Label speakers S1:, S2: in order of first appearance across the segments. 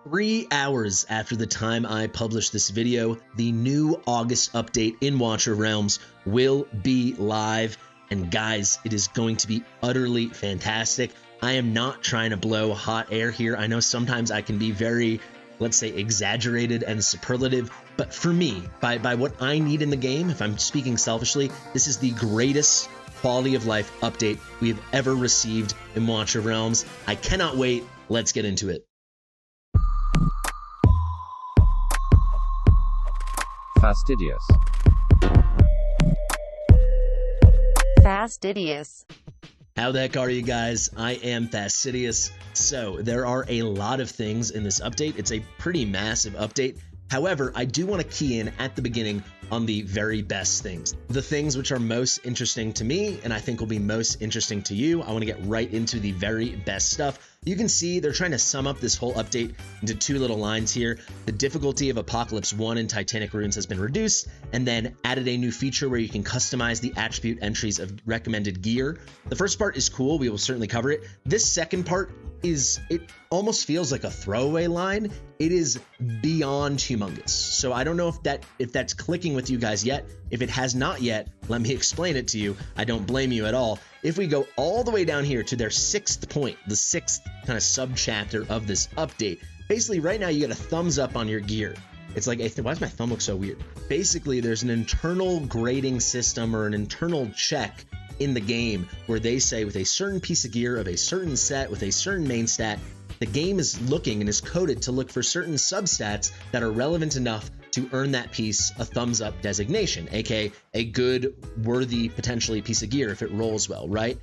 S1: 3 hours after the time I published this video, the new August update in Watcher Realms will be live. And guys, it is going to be utterly fantastic. I am not trying to blow hot air here. I know sometimes I can be very, let's say, exaggerated and superlative, but for me, by what I need in the game, if I'm speaking selfishly, this is the greatest quality of life update we have ever received in Watcher Realms. I cannot wait. Let's get into it.
S2: Fastidious.
S3: Fastidious.
S1: How the heck are you guys? I am Fastidious. So there are a lot of things in this update. It's a pretty massive update. However, I do want to key in at the beginning on the very best things. The things which are most interesting to me and I think will be most interesting to you. I want to get right into the very best stuff. You can see they're trying to sum up this whole update into two little lines here. The difficulty of Apocalypse 1 and Titanic Runes has been reduced, and then added a new feature where you can customize the attribute entries of recommended gear. The first part is cool. We will certainly cover it. This second part it almost feels like a throwaway line. It is beyond humongous. So I don't know if that's clicking with you guys yet. If it has not yet, let me explain it to you. I don't blame you at all. If we go all the way down here to their sixth point, the sixth kind of sub chapter of this update, basically right now you get a thumbs up on your gear. It's like, why does my thumb look so weird? Basically, there's an internal grading system or an internal check in the game where they say with a certain piece of gear of a certain set with a certain main stat, the game is looking and is coded to look for certain substats that are relevant enough to earn that piece a thumbs up designation, aka a good, worthy, potentially piece of gear if it rolls well, right?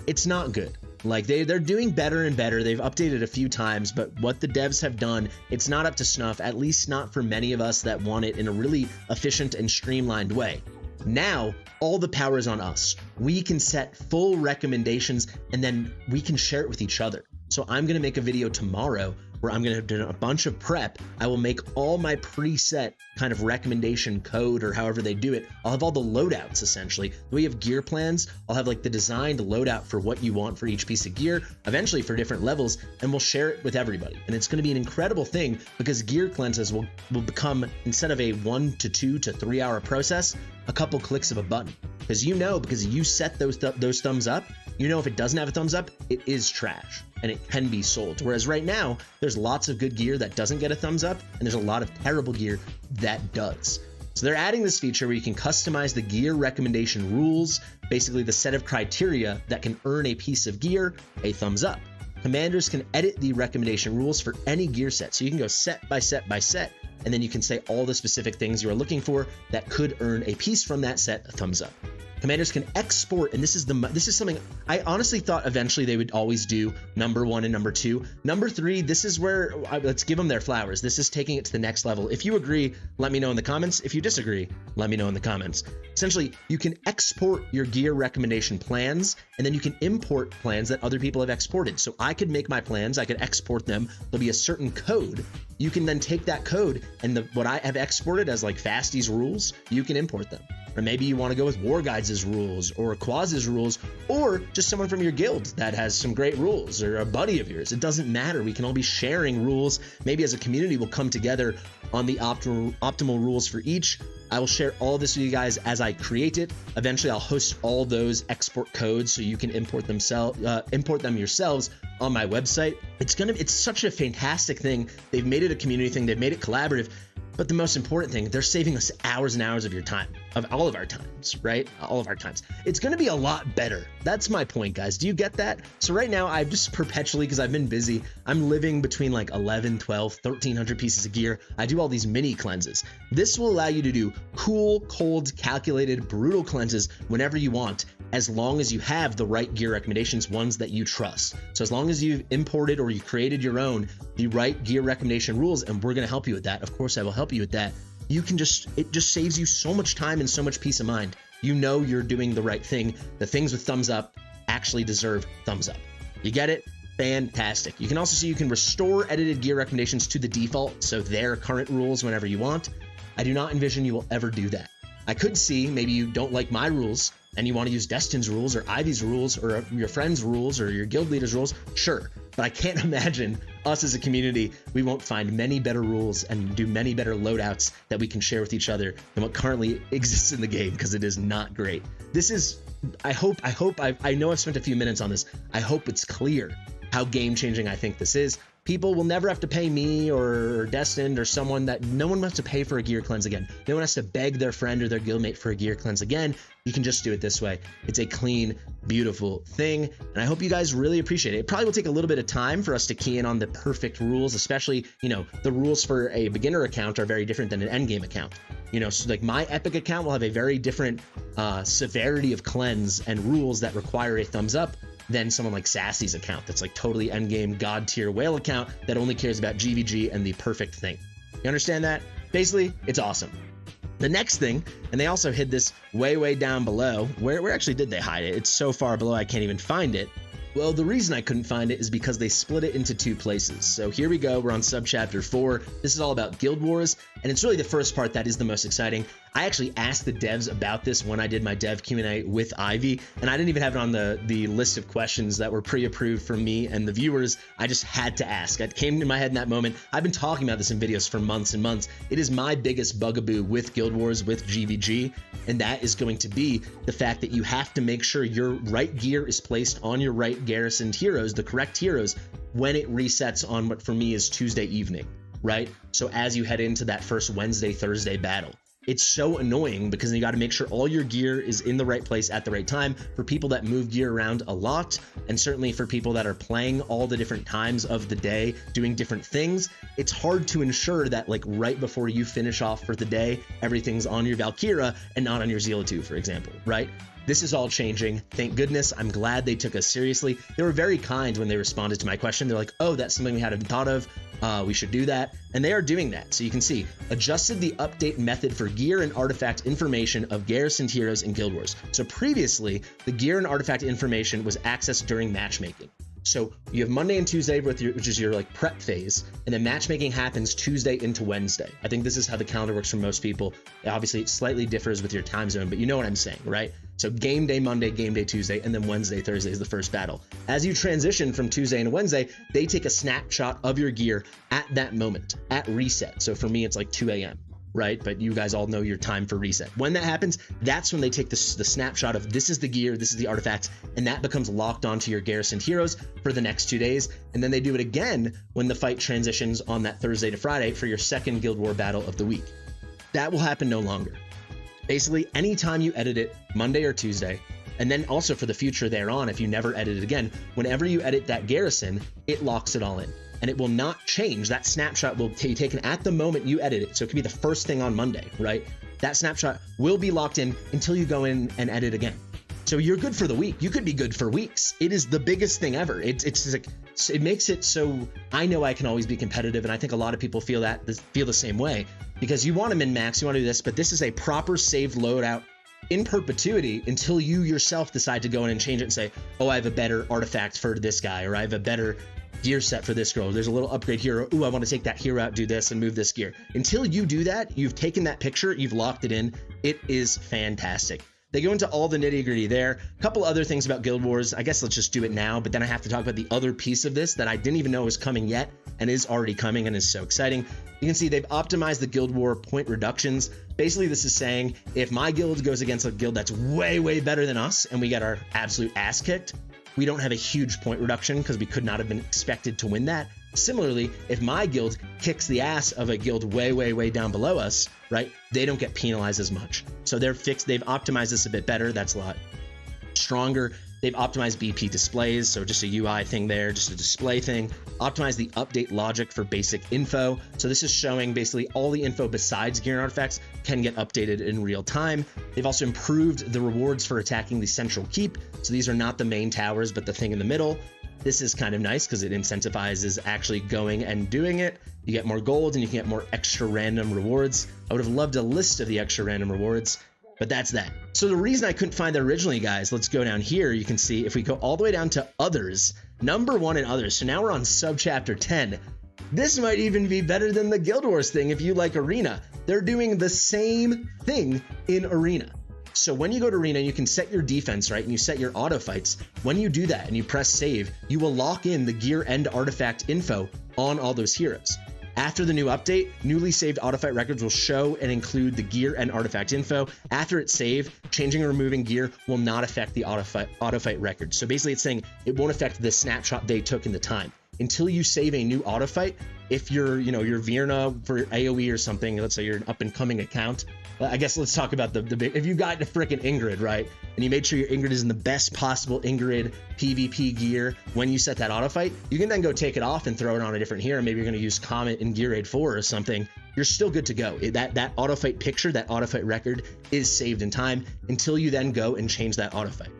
S1: It's not good. Like they're doing better and better. They've updated a few times, but what the devs have done, it's not up to snuff, at least not for many of us that want it in a really efficient and streamlined way. Now, all the power is on us. We can set full recommendations and then we can share it with each other. So I'm going to make a video tomorrow where I'm going to do a bunch of prep. I will make all my preset kind of recommendation code or however they do it. I'll have all the loadouts essentially. The way you have gear plans, I'll have like the designed loadout for what you want for each piece of gear, eventually for different levels, and we'll share it with everybody. And it's going to be an incredible thing because gear cleanses will become, instead of a 1 to 2 to 3 hour process, a couple clicks of a button. Because you set those thumbs up, you know if it doesn't have a thumbs up, it is trash and it can be sold. Whereas right now, there's lots of good gear that doesn't get a thumbs up and there's a lot of terrible gear that does. So they're adding this feature where you can customize the gear recommendation rules, basically the set of criteria that can earn a piece of gear a thumbs up. Commanders can edit the recommendation rules for any gear set. So you can go set by set by set, and then you can say all the specific things you are looking for that could earn a piece from that set a thumbs up. Commanders can export, and this is something I honestly thought eventually they would always do, number 1 and number 2. Number 3, this is where, let's give them their flowers. This is taking it to the next level. If you agree, let me know in the comments. If you disagree, let me know in the comments. Essentially, you can export your gear recommendation plans, and then you can import plans that other people have exported. So I could make my plans, I could export them. There'll be a certain code. You can then take that code and what I have exported as like Fasti's rules, you can import them. Or maybe you want to go with War Guides' rules or Quaz's rules, or just someone from your guild that has some great rules, or a buddy of yours. It doesn't matter. We can all be sharing rules. Maybe as a community, we'll come together on the optimal rules for each. I will share all this with you guys as I create it. Eventually, I'll host all those export codes so you can import them yourselves on my website. It's such a fantastic thing. They've made it a community thing. They've made it collaborative. But the most important thing, they're saving us hours and hours of your time, of all of our times, right? All of our times. It's going to be a lot better. That's my point, guys. Do you get that? So right now, I've just perpetually, because I've been busy, I'm living between like 11, 12, 1,300 pieces of gear. I do all these mini cleanses. This will allow you to do cool, cold, calculated, brutal cleanses whenever you want, as long as you have the right gear recommendations, ones that you trust. So as long as you've imported or you created your own, the right gear recommendation rules, and we're going to help you with that. Of course, I will help you with that. It just saves you so much time and so much peace of mind. You know you're doing the right thing. The things with thumbs up actually deserve thumbs up. You get it? Fantastic. You can also see you can restore edited gear recommendations to the default, so their current rules whenever you want. I do not envision you will ever do that. I could see maybe you don't like my rules and you want to use Destin's rules or Ivy's rules or your friend's rules or your guild leader's rules. Sure. but I can't imagine us as a community, we won't find many better rules and do many better loadouts that we can share with each other than what currently exists in the game, because it is not great. This is, I know I've spent a few minutes on this. I hope it's clear how game-changing I think this is. People will never have to pay me or Destined or someone that no one has to pay for a gear cleanse again. No one has to beg their friend or their guildmate for a gear cleanse again. You can just do it this way. It's a clean, beautiful thing, and I hope you guys really appreciate it. It probably will take a little bit of time for us to key in on the perfect rules, especially, you know, the rules for a beginner account are very different than an endgame account. You know, so like my Epic account will have a very different severity of cleanse and rules that require a thumbs up than someone like Sassy's account that's like totally endgame god tier whale account that only cares about GVG and the perfect thing. You understand that? Basically, it's awesome. The next thing, and they also hid this way down below. Where actually did they hide it? It's so far below I can't even find it. Well, the reason I couldn't find it is because they split it into two places. So here we go, we're on subchapter 4. This is all about Guild Wars, and it's really the first part that is the most exciting. I actually asked the devs about this when I did my dev Q&A with Ivy, and I didn't even have it on the list of questions that were pre-approved from me and the viewers. I just had to ask. It came to my head in that moment. I've been talking about this in videos for months and months. It is my biggest bugaboo with Guild Wars, with GVG, and that is going to be the fact that you have to make sure your right gear is placed on your right garrisoned heroes, the correct heroes, when it resets on what for me is Tuesday evening, right? So as you head into that first Wednesday, Thursday battle. It's so annoying because you got to make sure all your gear is in the right place at the right time for people that move gear around a lot, and certainly for people that are playing all the different times of the day, doing different things. It's hard to ensure that like right before you finish off for the day, everything's on your Valkyra and not on your Zealot, for example, right? This is all changing. Thank goodness. I'm glad they took us seriously. They were very kind when they responded to my question. They're like, oh, that's something we hadn't thought of. We should do that. And they are doing that. So you can see, adjusted the update method for gear and artifact information of garrisoned heroes in Guild Wars. So previously, the gear and artifact information was accessed during matchmaking. So you have Monday and Tuesday, which is your like prep phase, and then matchmaking happens Tuesday into Wednesday. I think this is how the calendar works for most people. Obviously, it slightly differs with your time zone, but you know what I'm saying, right? So game day Monday, game day Tuesday, and then Wednesday, Thursday is the first battle. As you transition from Tuesday into Wednesday, they take a snapshot of your gear at that moment, at reset. So for me, it's like 2 a.m. right? But you guys all know your time for reset. When that happens, that's when they take the snapshot of this is the gear, this is the artifacts, and that becomes locked onto your garrisoned heroes for the next 2 days. And then they do it again when the fight transitions on that Thursday to Friday for your second Guild War battle of the week. That will happen no longer. Basically, anytime you edit it, Monday or Tuesday, and then also for the future thereon, if you never edit it again, whenever you edit that garrison, it locks it all in. And it will not change. That snapshot will be taken at the moment you edit it. So it could be the first thing on Monday, right? That snapshot will be locked in until you go in and edit again. So you're good for the week. You could be good for weeks. It is the biggest thing ever. It's like, it makes it so I know I can always be competitive, and I think a lot of people feel the same way, because you want to min-max, you want to do this, but this is a proper saved loadout in perpetuity until you yourself decide to go in and change it and say, oh, I have a better artifact for this guy, or I have a better gear set for this girl. There's a little upgrade here. Or, ooh, I want to take that hero out, do this, and move this gear. Until you do that, you've taken that picture, you've locked it in. It is fantastic. They go into all the nitty-gritty there. A couple other things about Guild Wars. I guess let's just do it now, but then I have to talk about the other piece of this that I didn't even know was coming yet and is already coming and is so exciting. You can see they've optimized the Guild War point reductions. Basically, this is saying if my guild goes against a guild that's way, way better than us and we get our absolute ass kicked, we don't have a huge point reduction because we could not have been expected to win that. Similarly, if my guild kicks the ass of a guild way, way, way down below us, right, they don't get penalized as much. So they've optimized this a bit better. That's a lot stronger. They've optimized BP displays, so just a UI thing there, just a display thing. Optimize the update logic for basic info. So this is showing basically all the info besides gear and artifacts can get updated in real time. They've also improved the rewards for attacking the central keep. So these are not the main towers, but the thing in the middle. This is kind of nice because it incentivizes actually going and doing it. You get more gold and you can get more extra random rewards. I would have loved a list of the extra random rewards, but that's that. So the reason I couldn't find that originally, guys, let's go down here. You can see if we go all the way down to others, number 1 in others. So now we're on subchapter 10. This might even be better than the Guild Wars thing if you like Arena. They're doing the same thing in Arena. So when you go to arena, you can set your defense, right? And you set your auto fights. When you do that and you press save, you will lock in the gear and artifact info on all those heroes. After the new update, newly saved auto fight records will show and include the gear and artifact info. After it's saved, changing or removing gear will not affect the auto fight record. So basically it's saying it won't affect the snapshot they took in the time. Until you save a new auto fight, if you're, you're Virna for AoE or something, let's say you're an up and coming account, I guess let's talk about the big, if you got a freaking Ingrid, right? And you made sure your Ingrid is in the best possible Ingrid PvP gear when you set that auto fight, you can then go take it off and throw it on a different hero. Maybe you're going to use Comet in Gear Raid 4 or something. You're still good to go. That auto fight picture, that auto fight record is saved in time until you then go and change that auto fight.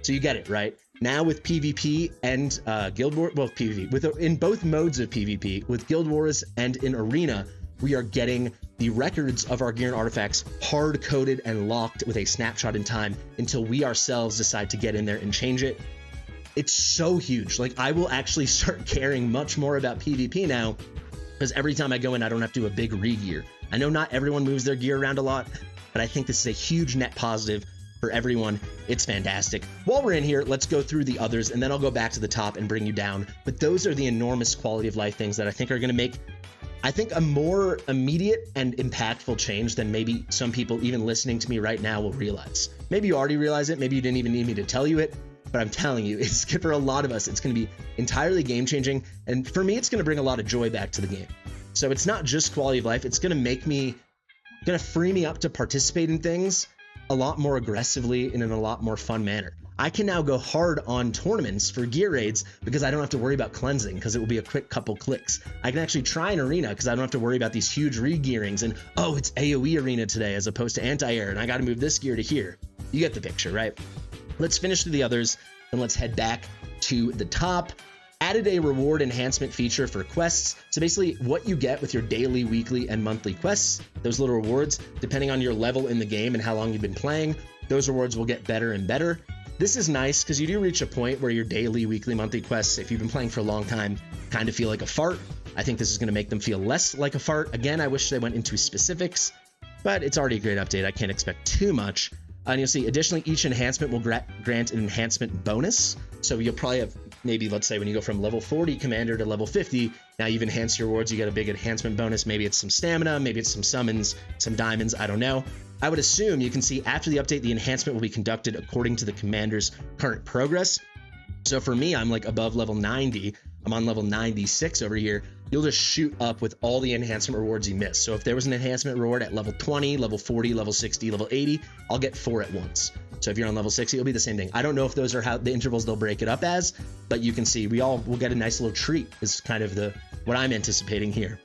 S1: So you get it, right? Now with PvP and Guild Wars, well, PvP, in both modes of PvP, with Guild Wars and in Arena, we are getting the records of our gear and artifacts hard-coded and locked with a snapshot in time until we ourselves decide to get in there and change it. It's so huge. Like, I will actually start caring much more about PvP now, because every time I go in, I don't have to do a big re-gear. I know not everyone moves their gear around a lot, but I think this is a huge net positive for everyone. It's fantastic. While we're in here, let's go through the others, and then I'll go back to the top and bring you down. But those are the enormous quality of life things that I think are going to make, I think, a more immediate and impactful change than maybe some people even listening to me right now will realize. Maybe you already realize it. Maybe you didn't even need me to tell you it, but I'm telling you, it's for a lot of us, it's going to be entirely game changing. And for me, it's going to bring a lot of joy back to the game. So it's not just quality of life. It's going to make me, going to free me up to participate in things a lot more aggressively and in a lot more fun manner. I can now go hard on tournaments for gear raids because I don't have to worry about cleansing, because it will be a quick couple clicks. I can actually try an arena because I don't have to worry about these huge re-gearings and, oh, it's AoE arena today as opposed to anti-air and I got to move this gear to here. You get the picture, right? Let's finish through the others and let's head back to the top. Added a reward enhancement feature for quests. So basically what you get with your daily, weekly, and monthly quests, those little rewards, depending on your level in the game and how long you've been playing, those rewards will get better and better. This is nice because you do reach a point where your daily, weekly, monthly quests, if you've been playing for a long time, kind of feel like a fart. I think this is going to make them feel less like a fart. Again, I wish they went into specifics, but it's already a great update. I can't expect too much. And you'll see, additionally, each enhancement will grant an enhancement bonus. So you'll probably have, maybe, let's say when you go from level 40 commander to level 50, now you've enhanced your rewards, you get a big enhancement bonus. Maybe it's some stamina, maybe it's some summons, some diamonds, I don't know. I would assume you can see after the update, the enhancement will be conducted according to the commander's current progress. So for me, I'm like above level 90. I'm on level 96 over here. You'll just shoot up with all the enhancement rewards you miss. So if there was an enhancement reward at level 20, level 40, level 60, level 80, I'll get 4 at once. So if you're on level 60, it'll be the same thing. I don't know if those are how the intervals they'll break it up as, but you can see we all will get a nice little treat is kind of what I'm anticipating here.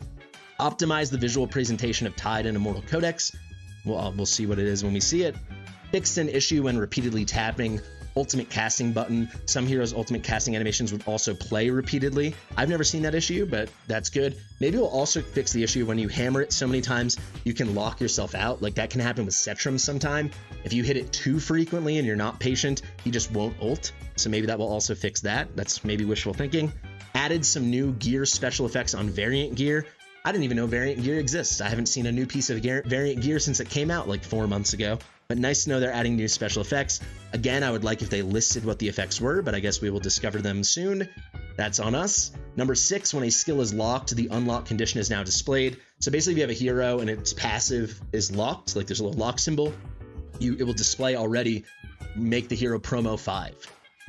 S1: Optimize the visual presentation of Tide and Immortal Codex. We'll see what it is when we see it. Fixed an issue when repeatedly tapping ultimate casting button. Some heroes' ultimate casting animations would also play repeatedly. I've never seen that issue, but that's good. Maybe we'll also fix the issue when you hammer it so many times you can lock yourself out. Like that can happen with Setram sometime. If you hit it too frequently and you're not patient, he just won't ult. So maybe that will also fix that. That's maybe wishful thinking. Added some new gear special effects on variant gear. I didn't even know variant gear exists. I haven't seen a new piece of variant gear since it came out like 4 months ago, but nice to know they're adding new special effects. Again, I would like if they listed what the effects were, but I guess we will discover them soon. That's on us. Number 6, when a skill is locked, the unlock condition is now displayed. So basically if you have a hero and its passive is locked, like there's a little lock symbol, it will display already, make the hero promo 5,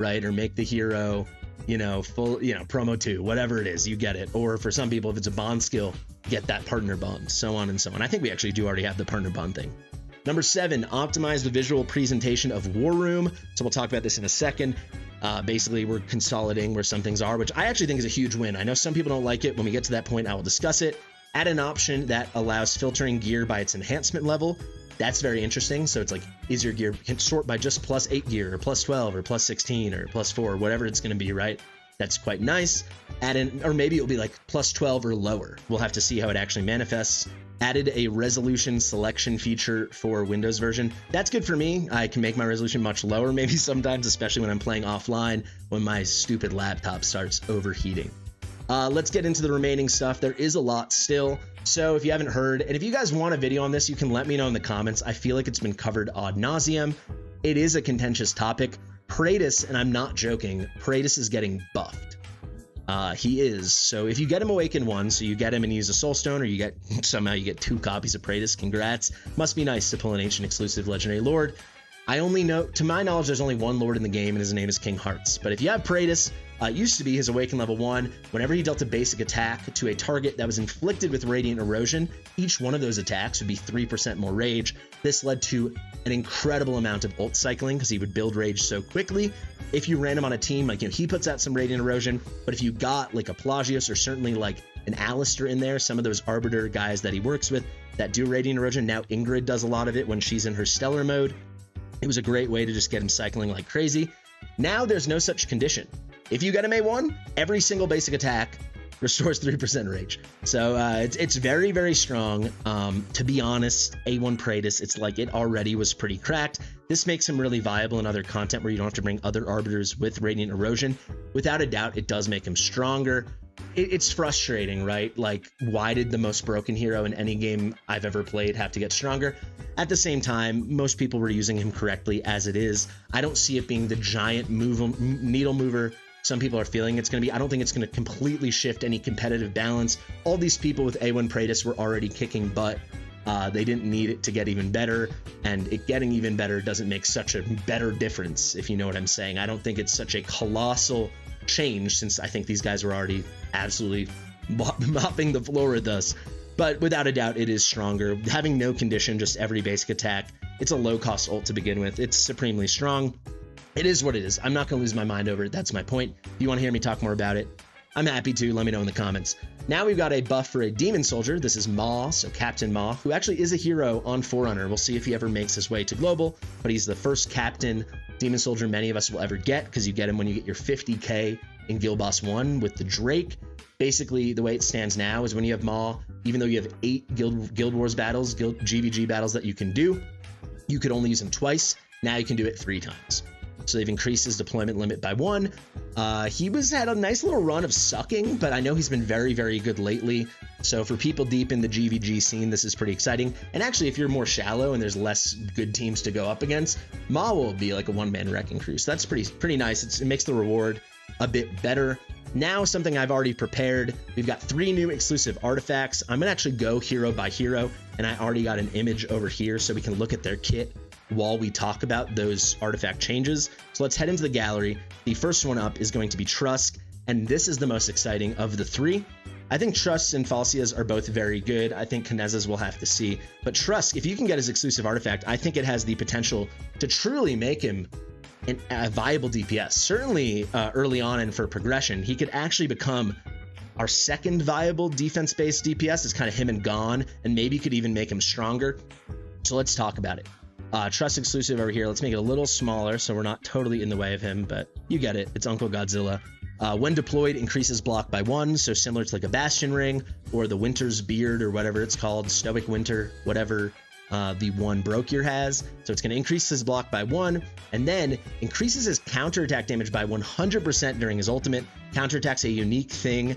S1: right? Or make the hero, full, promo 2, whatever it is, you get it. Or for some people, if it's a bond skill, get that partner bond, so on and so on. I think we actually do already have the partner bond thing. Number 7, optimize the visual presentation of War Room. So we'll talk about this in a second. Basically, we're consolidating where some things are, which I actually think is a huge win. I know some people don't like it. When we get to that point, I will discuss it. Add an option that allows filtering gear by its enhancement level. That's very interesting. So it's like, is your gear can sort by just +8 gear or +12 or +16 or +4, whatever it's going to be, right? That's quite nice. Add in, or maybe it'll be like +12 or lower. We'll have to see how it actually manifests. Added a resolution selection feature for Windows version. That's good for me. I can make my resolution much lower maybe sometimes, especially when I'm playing offline, when my stupid laptop starts overheating. Let's get into the remaining stuff. There is a lot still. So if you haven't heard, and if you guys want a video on this, you can let me know in the comments. I feel like it's been covered ad nauseum. It is a contentious topic. Praetus, and I'm not joking, Praetus is getting buffed. He is. So if you get him Awaken 1, so you get him and use a Soul Stone, or you get somehow you get 2 copies of Praetus, congrats. Must be nice to pull an ancient exclusive legendary lord. I only know, to my knowledge, there's only one lord in the game, and his name is King Hearts. But if you have Praetus, it used to be his Awaken level 1. Whenever he dealt a basic attack to a target that was inflicted with Radiant Erosion, each one of those attacks would be 3% more rage. This led to an incredible amount of ult cycling because he would build rage so quickly. If you ran him on a team, like, he puts out some Radiant Erosion, but if you got like a Pelagius or certainly like an Alistair in there, some of those Arbiter guys that he works with that do Radiant Erosion, now Ingrid does a lot of it when she's in her Stellar mode. It was a great way to just get him cycling like crazy. Now there's no such condition. If you get him A1, every single basic attack restores 3% rage. So it's very, very strong. To be honest, A1 Praetus, it's like it already was pretty cracked. This makes him really viable in other content where you don't have to bring other Arbiters with Radiant Erosion. Without a doubt, it does make him stronger. It's frustrating, right? Like, why did the most broken hero in any game I've ever played have to get stronger? At the same time, most people were using him correctly as it is. I don't see it being the giant needle mover some people are feeling it's going to be. I don't think it's going to completely shift any competitive balance. All these people with A1 Praetus were already kicking butt. They didn't need it to get even better, and it getting even better doesn't make such a better difference, if you know what I'm saying. I don't think it's such a colossal change, since I think these guys were already absolutely mopping the floor with us. But without a doubt, it is stronger. Having no condition, just every basic attack. It's a low-cost ult to begin with. It's supremely strong. It is what it is. I'm not going to lose my mind over it. That's my point. If you want to hear me talk more about it, I'm happy to. Let me know in the comments. Now we've got a buff for a Demon Soldier. This is Maw, so Captain Maw, who actually is a hero on Forerunner. We'll see if he ever makes his way to Global, but he's the first Captain Demon Soldier many of us will ever get, because you get him when you get your 50k in Guild Boss 1 with the Drake. Basically, the way it stands now is when you have Maw, even though you have 8 Guild Wars battles, GVG battles that you can do, you could only use him twice. Now you can do it 3 times. So they've increased his deployment limit by 1. He had a nice little run of sucking, but I know he's been very, very good lately. So for people deep in the GVG scene, this is pretty exciting. And actually, if you're more shallow and there's less good teams to go up against, Maw will be like a one-man wrecking crew. So that's pretty nice. It makes the reward a bit better. Now, something I've already prepared. We've got 3 new exclusive artifacts. I'm gonna actually go hero by hero, and I already got an image over here so we can look at their kit while we talk about those artifact changes. So let's head into the gallery. The first one up is going to be Trusk, and this is the most exciting of the 3. I think Trusts and Falcias are both very good. I think Kinezas we'll have to see. But Trusk, if you can get his exclusive artifact, I think it has the potential to truly make him a viable DPS. Certainly early on and for progression, he could actually become our second viable defense-based DPS. It's kind of him and Gone, and maybe could even make him stronger. So let's talk about it. Trust exclusive over here. Let's make it a little smaller so we're not totally in the way of him, but you get it. It's Uncle Godzilla. When deployed, increases block by 1, so similar to like a Bastion Ring or the Winter's Beard or whatever it's called, Stoic Winter, whatever the one Brokier has. So it's going to increase his block by 1, and then increases his counterattack damage by 100% during his ultimate. Counterattack's a unique thing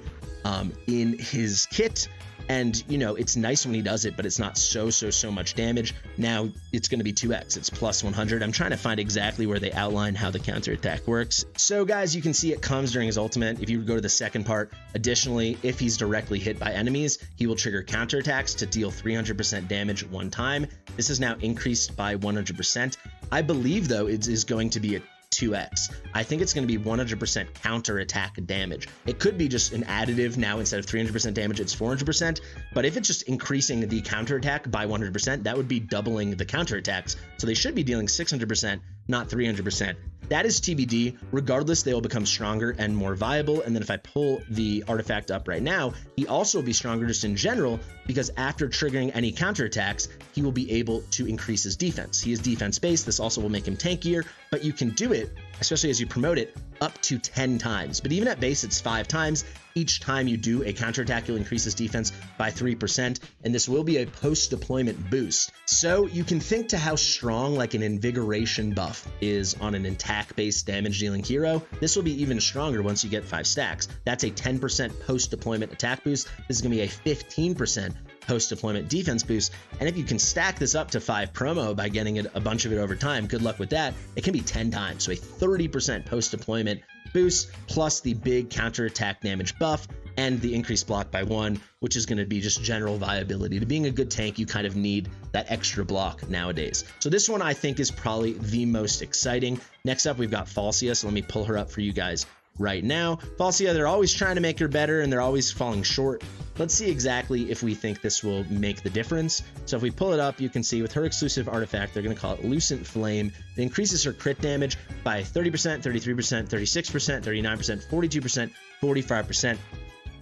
S1: in his kit. And, you know, it's nice when he does it, but it's not so much damage. Now it's going to be 2x. It's plus 100. I'm trying to find exactly where they outline how the counterattack works. So, guys, you can see it comes during his ultimate. If you go to the second part, additionally, if he's directly hit by enemies, he will trigger counterattacks to deal 300% damage 1 time. This is now increased by 100%. I believe, though, it is going to be a 2x. I think it's going to be 100% counterattack damage. It could be just an additive. Now instead of 300% damage, it's 400%. But if it's just increasing the counterattack by 100%, that would be doubling the counterattacks. So they should be dealing 600%, not 300%. That is TBD. Regardless, they will become stronger and more viable. And then if I pull the artifact up right now, he also will be stronger just in general, because after triggering any counterattacks, he will be able to increase his defense. He is defense based. This also will make him tankier, but you can do it, especially as you promote it, up to 10 times. But even at base, it's 5 times. Each time you do a counterattack, you'll increase this defense by 3%, and this will be a post-deployment boost. So you can think to how strong like an invigoration buff is on an attack-based damage-dealing hero. This will be even stronger once you get 5 stacks. That's a 10% post-deployment attack boost. This is going to be a 15% post-deployment defense boost, and if you can stack this up to 5 promo by getting a bunch of it over time, good luck with that. It can be 10 times, so a 30% post-deployment boost plus the big counterattack damage buff and the increased block by 1, which is going to be just general viability. To being a good tank, you kind of need that extra block nowadays. So this one I think is probably the most exciting. Next up, we've got Falcia, so let me pull her up for you guys right now. Falcia, they're always trying to make her better and they're always falling short. Let's see exactly if we think this will make the difference. So if we pull it up, you can see with her exclusive artifact, they're going to call it Lucent Flame. It increases her crit damage by 30%, 33%, 36%, 39%, 42%, 45%.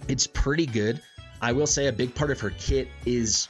S1: It's pretty good. I will say a big part of her kit is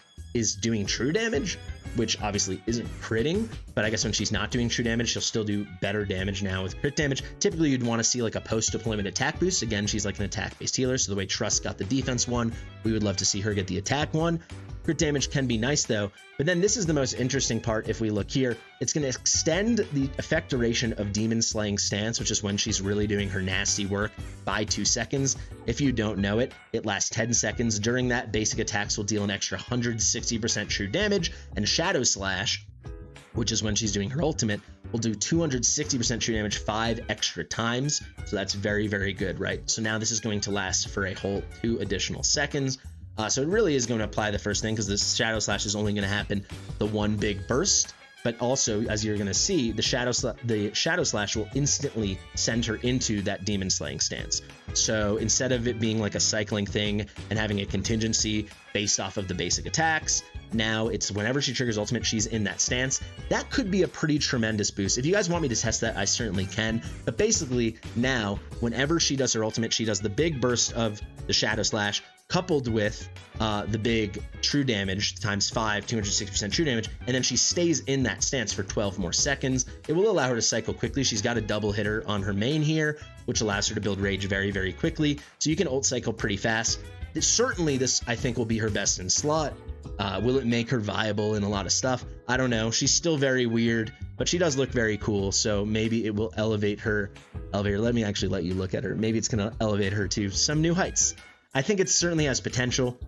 S1: doing true damage, which obviously isn't critting, but I guess when she's not doing true damage, she'll still do better damage now with crit damage. Typically, you'd want to see like a post-deployment attack boost. Again, she's like an attack-based healer, so the way Trusk got the defense one, we would love to see her get the attack one. Crit damage can be nice though, but then this is the most interesting part. If we look here, it's going to extend the effect duration of Demon Slaying Stance, which is when she's really doing her nasty work, by 2 seconds. If you don't know it, it lasts 10 seconds. During that, basic attacks will deal an extra 160% true damage, and Shadow Slash, which is when she's doing her ultimate, will do 260% true damage 5 extra times. So that's very, very good, right? So now this is going to last for a whole 2 additional seconds. So it really is going to apply the first thing because the Shadow Slash is only going to happen the one big burst. But also, as you're going to see, the Shadow Slash will instantly send her into that Demon Slaying Stance. So instead of it being like a cycling thing and having a contingency based off of the basic attacks, now it's whenever she triggers ultimate, she's in that stance. That could be a pretty tremendous boost. If you guys want me to test that, I certainly can. But basically now, whenever she does her ultimate, she does the big burst of the Shadow Slash coupled with the big true damage times 5, 260% true damage, and then she stays in that stance for 12 more seconds. It will allow her to cycle quickly. She's got a double hitter on her main here, which allows her to build rage very, very quickly. So you can ult cycle pretty fast. Certainly this, I think, will be her best in slot. Will it make her viable in a lot of stuff? I don't know. She's still very weird, but she does look very cool. So maybe it will elevate her. Let me actually let you look at her. Maybe it's going to elevate her to some new heights. I think it certainly has potential.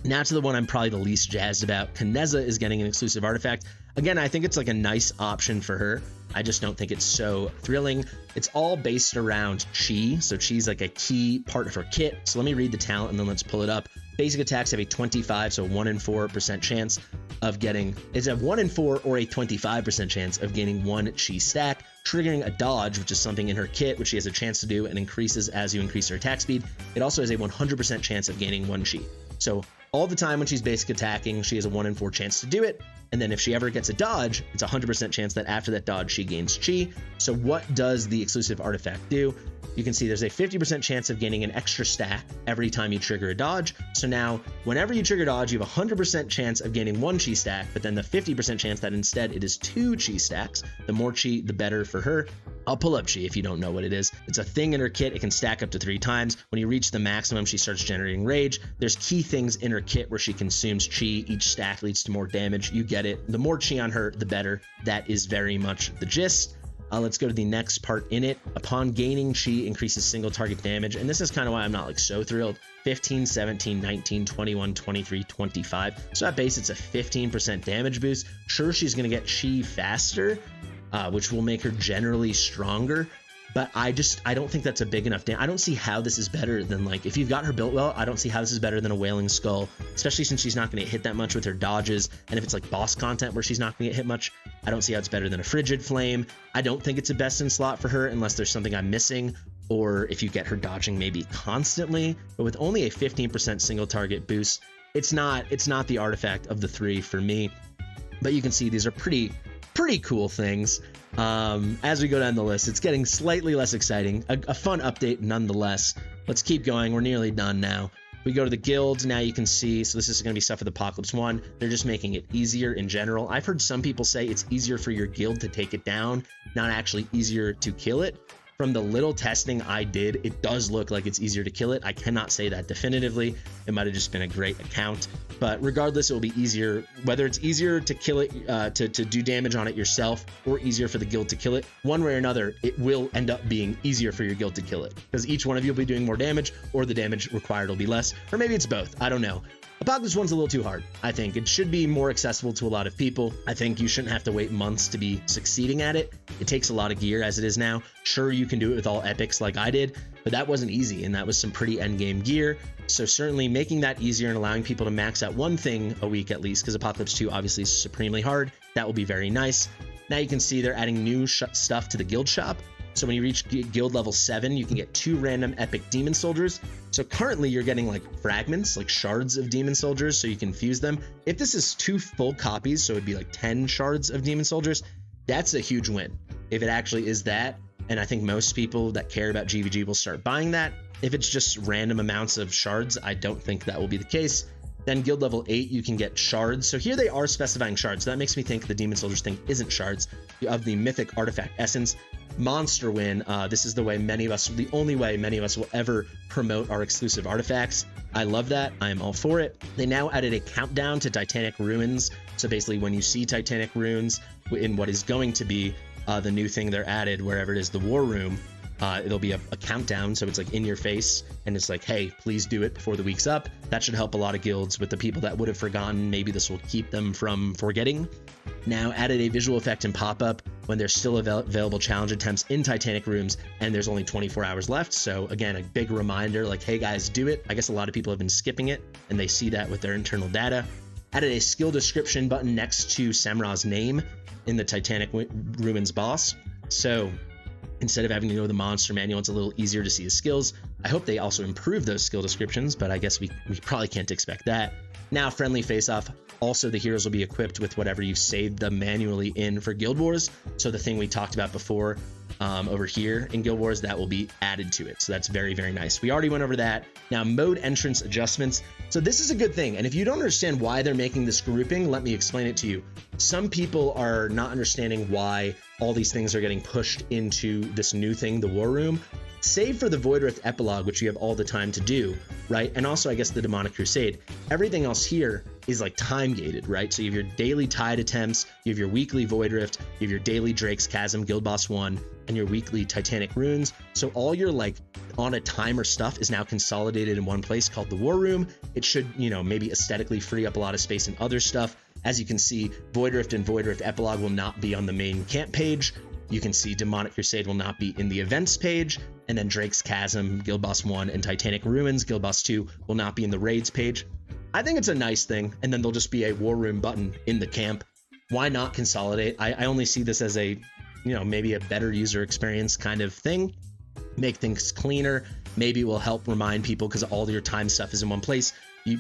S1: Now to the one I'm probably the least jazzed about. Kineza is getting an exclusive artifact. Again, I think it's like a nice option for her. I just don't think it's so thrilling. It's all based around Chi, so Chi's like a key part of her kit. So let me read the talent and then let's pull it up. Basic attacks have a 25, so 1 in 4% chance of getting, it's a 1 in 4 or a 25% chance of gaining 1 Chi stack, triggering a dodge, which is something in her kit, which she has a chance to do and increases as you increase her attack speed. It also has a 100% chance of gaining 1 Chi. So all the time when she's basic attacking, she has a 1 in 4 chance to do it. And then if she ever gets a dodge, it's a 100% chance that after that dodge, she gains Chi. So what does the exclusive artifact do? You can see there's a 50% chance of gaining an extra stack every time you trigger a dodge. So now, whenever you trigger dodge, you have a 100% chance of gaining 1 Chi stack, but then the 50% chance that instead it is 2 Chi stacks. The more Chi, the better for her. I'll pull up Chi if you don't know what it is. It's a thing in her kit. It can stack up to 3 times. When you reach the maximum, she starts generating rage. There's key things in her kit where she consumes Chi. Each stack leads to more damage. You get it. The more Chi on her, the better. That is very much the gist. Let's go to the next part in it. Upon gaining Chi, increases single target damage. And this is kind of why I'm not like so thrilled. 15, 17, 19, 21, 23, 25. So at base, it's a 15% damage boost. Sure, she's going to get Chi faster, which will make her generally stronger. But I don't think that's a big enough damage. I don't see how this is better than, like, if you've got her built well, I don't see how this is better than a Wailing Skull, especially since she's not going to get hit that much with her dodges. And if it's like boss content where she's not going to get hit much, I don't see how it's better than a Frigid Flame. I don't think it's a best in slot for her unless there's something I'm missing, or if you get her dodging maybe constantly. But with only a 15% single target boost, it's not the artifact of the 3 for me. But you can see these are pretty cool things. As we go down the list, it's getting slightly less exciting. A fun update nonetheless. Let's keep going. We're nearly done now. We go to the guilds. Now you can see, so this is going to be stuff with Apocalypse 1. They're just making it easier in general. I've heard some people say it's easier for your guild to take it down, not actually easier to kill it. from the little testing I did, it does look like it's easier to kill it. I cannot say that definitively. It might have just been a great account, but regardless, it will be easier, whether it's easier to kill it, to do damage on it yourself, or easier for the guild to kill it. One way or another, it will end up being easier for your guild to kill it, because each one of you will be doing more damage, or the damage required will be less, or maybe it's both. I don't know. Apoc, this one's a little too hard. I think it should be more accessible to a lot of people. I think you shouldn't have to wait months to be succeeding at it. It takes a lot of gear as it is now. Sure, you can do it with all epics like I did, but that wasn't easy, and that was some pretty endgame gear. So certainly making that easier and allowing people to max out one thing a week at least, because Apocalypse 2 obviously is supremely hard, that will be very nice. Now you can see they're adding new stuff to the guild shop. So when you reach guild level 7, you can get 2 random epic demon soldiers. So currently you're getting like fragments, like shards of demon soldiers, so you can fuse them. If this is 2 full copies, so it'd be like 10 shards of demon soldiers, that's a huge win. If it actually is that, and I think most people that care about GVG will start buying that. If it's just random amounts of shards, I don't think that will be the case. Then guild level 8, you can get shards. So here they are specifying shards. So that makes me think the demon soldiers thing isn't shards of the mythic artifact essence. Monster win. This is the way many of us, the only way many of us will ever promote our exclusive artifacts. I love that. I am all for it. They now added a countdown to Titanic ruins. So basically when you see Titanic runes in what is going to be the new thing they're added, wherever it is, the war room, it'll be a countdown. So it's like in your face and it's like, hey, please do it before the week's up. That should help a lot of guilds with the people that would have forgotten. Maybe this will keep them from forgetting. Now added a visual effect and pop-up when there's still available challenge attempts in Titanic rooms and there's only 24 hours left. So again, a big reminder like, hey guys, do it. I guess a lot of people have been skipping it and they see that with their internal data. Added a skill description button next to Samra's name in the Titanic ruins boss. So instead of having to know the monster manual, it's a little easier to see the skills. I hope they also improve those skill descriptions, but I guess we probably can't expect that. Now, friendly face-off. Also, the heroes will be equipped with whatever you've saved them manually in for Guild Wars. So the thing we talked about before over here in Guild Wars, that will be added to it. So that's very, very nice. We already went over that. Now, mode entrance adjustments. So this is a good thing. And if you don't understand why they're making this grouping, let me explain it to you. Some people are not understanding why all these things are getting pushed into this new thing, the War Room. Save for the Voidrift Epilogue, which you have all the time to do, right? And also, I guess, the Demonic Crusade. Everything else here is like time gated, right? So you have your daily Tide attempts, you have your weekly Voidrift, you have your daily Drake's Chasm, Guild Boss 1, and your weekly Titanic Runes. So all your like on a timer stuff is now consolidated in one place called the War Room. It should, you know, maybe aesthetically free up a lot of space in other stuff. As you can see, Voidrift and Voidrift Epilogue will not be on the main camp page. You can see Demonic Crusade will not be in the events page, and then Drake's Chasm, Guild Boss 1, and Titanic Ruins, Guild Boss 2 will not be in the raids page. I think it's a nice thing, and then there'll just be a War Room button in the camp. Why not consolidate? I only see this as a, you know, maybe a better user experience kind of thing. Make things cleaner. Maybe it will help remind people because all your time stuff is in one place.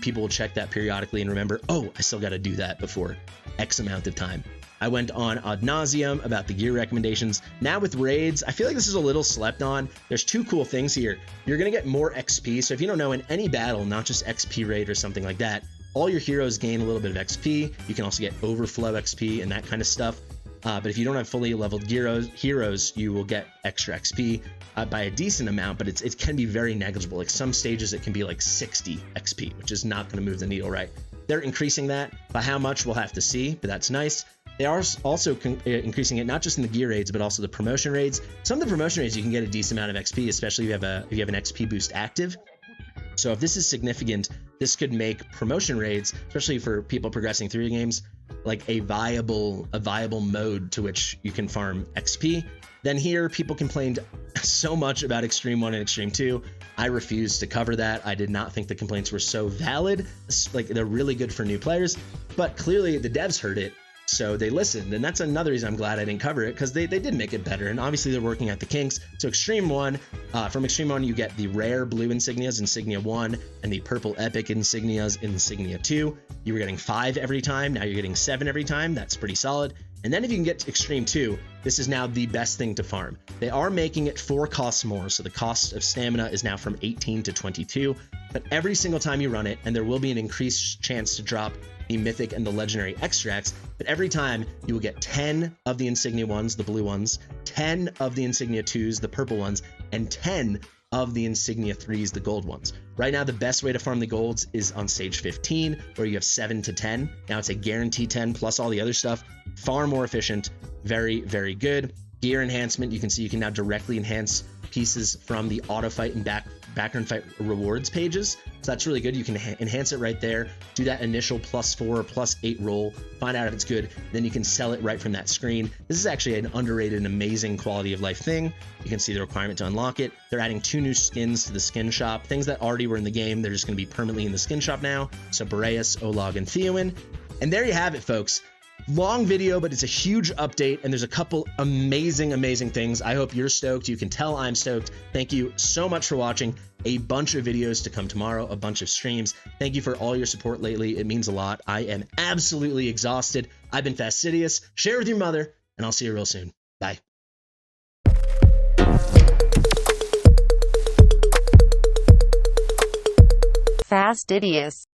S1: People will check that periodically and remember, oh, I still got to do that before X amount of time. I went on ad nauseum about the gear recommendations. Now with raids, I feel like this is a little slept on. There's two cool things here. You're going to get more XP. So if you don't know, in any battle, not just XP raid or something like that, all your heroes gain a little bit of XP. You can also get overflow XP and that kind of stuff. But if you don't have fully leveled heroes, you will get extra XP by a decent amount, but it can be very negligible. Like some stages, it can be like 60 XP, which is not going to move the needle, right? They're increasing that. By how much, we'll have to see, but that's nice. They are also increasing it not just in the gear raids, but also the promotion raids. Some of the promotion raids, you can get a decent amount of XP, especially if you have an XP boost active. So if this is significant, this could make promotion raids, especially for people progressing through games, like a viable mode to which you can farm XP. Then here, people complained so much about Extreme 1 and Extreme 2. I refused to cover that. I did not think the complaints were so valid. Like, they're really good for new players, but clearly the devs heard it. So they listened, and that's another reason I'm glad I didn't cover it, because they did make it better, and obviously they're working at the kinks. So Extreme 1, from Extreme 1 you get the rare blue insignias, Insignia 1, and the purple epic insignias, Insignia 2. You were getting 5 every time, now you're getting 7 every time. That's pretty solid. And then if you can get to Extreme 2, this is now the best thing to farm. They are making it 4 costs more, so the cost of stamina is now from 18 to 22. but every single time you run it, and there will be an increased chance to drop the mythic and the legendary extracts, but every time you will get 10 of the insignia ones, the blue ones, 10 of the insignia 2s, the purple ones, and 10 of the insignia 3s, the gold ones. Right now, the best way to farm the golds is on stage 15, where you have 7 to 10. Now it's a guarantee 10 plus all the other stuff. Far more efficient. Very, very good. Gear enhancement, you can see you can now directly enhance pieces from the auto fight and background fight rewards pages. So that's really good. You can enhance it right there, do that initial +4 or +8 roll, find out if it's good, then you can sell it right from that screen. This is actually an underrated and amazing quality of life thing. You can see the requirement to unlock it. They're adding 2 new skins to the skin shop, things that already were in the game. They're just going to be permanently in the skin shop now. So Boreas, Olog, and Theowen. And there you have it, folks. Long video, but it's a huge update, and there's a couple amazing things. I hope you're stoked. You can tell I'm stoked. Thank you so much for watching. A bunch of videos to come tomorrow, a bunch of streams. Thank you for all your support lately. It means a lot. I am absolutely exhausted. I've been Fastidious. Share with your mother, and I'll see you real soon. Bye.
S3: Fastidious.